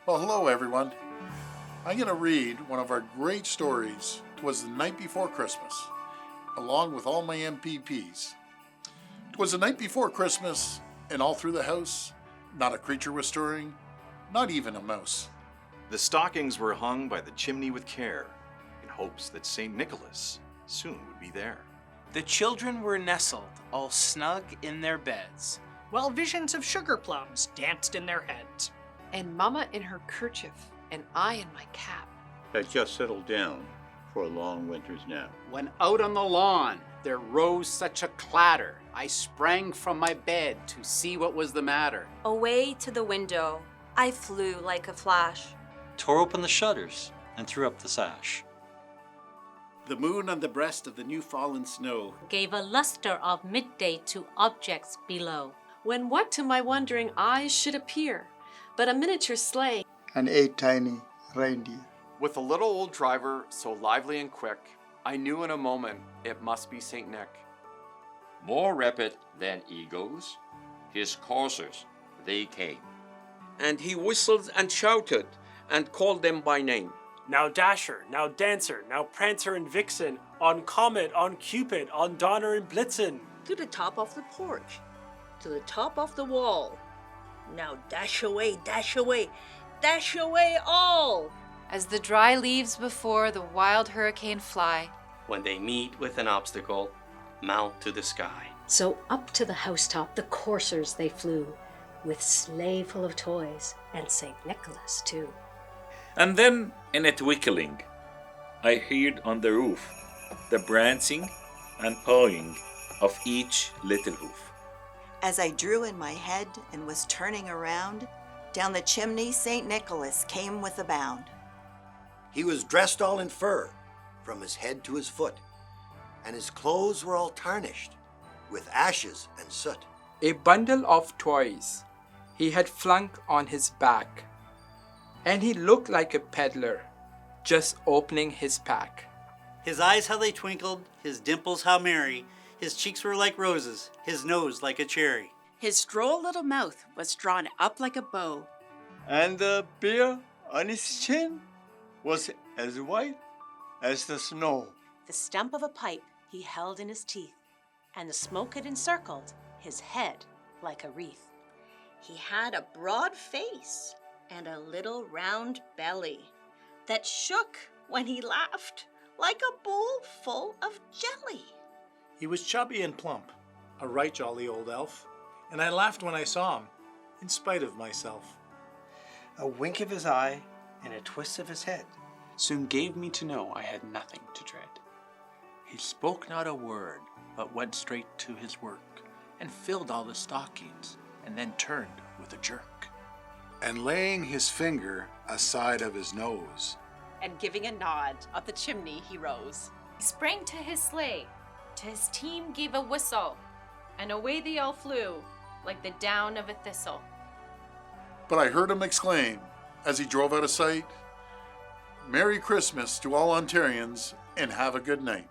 Well, hello everyone. I'm going to read one of our great stories. "'Twas the Night Before Christmas, along with all my MPPs. 'Twas the night before Christmas, and all through the house, not a creature was stirring, not even a mouse. The stockings were hung by the chimney with care, in hopes that St. Nicholas soon would be there. The children were nestled all snug in their beds, while visions of sugar plums danced in their heads. And Mama in her kerchief, and I in my cap. Had just settled down for a long winter's nap. When out on the lawn there rose such a clatter, I sprang from my bed to see what was the matter. Away to the window, I flew like a flash. Tore open the shutters and threw up the sash. The moon on the breast of the new fallen snow gave a luster of midday to objects below. When what to my wondering eyes should appear but a miniature sleigh and 8 tiny reindeer. With a little old driver so lively and quick, I knew in a moment it must be St. Nick. More rapid than eagles, his coursers, they came. And he whistled and shouted and called them by name. Now Dasher, now Dancer, now Prancer and Vixen, on Comet, on Cupid, on Donner and Blitzen. To the top of the porch, to the top of the wall. Now dash away, dash away, dash away all! As the dry leaves before the wild hurricane fly. When they meet with an obstacle, mount to the sky. So up to the housetop the coursers they flew, with sleigh full of toys, and St. Nicholas too. And then in a twinkling, I heard on the roof the prancing and pawing of each little hoof. As I drew in my head and was turning around, down the chimney St. Nicholas came with a bound. He was dressed all in fur, from his head to his foot, and his clothes were all tarnished with ashes and soot. A bundle of toys he had flung on his back, and he looked like a peddler just opening his pack. His eyes how they twinkled, his dimples how merry, his cheeks were like roses, his nose like a cherry. His droll little mouth was drawn up like a bow. And the beard on his chin was as white as the snow. The stump of a pipe he held in his teeth, and the smoke had encircled his head like a wreath. He had a broad face and a little round belly that shook when he laughed like a bowl full of jelly. He was chubby and plump, a right jolly old elf, and I laughed when I saw him, in spite of myself. A wink of his eye and a twist of his head soon gave me to know I had nothing to dread. He spoke not a word, but went straight to his work, and filled all the stockings, and then turned with a jerk. And laying his finger aside of his nose, and giving a nod, up the chimney he rose. He sprang to his sleigh, to his team gave a whistle, and away they all flew, like the down of a thistle. But I heard him exclaim, as he drove out of sight, "Merry Christmas to all Ontarians, and have a good night."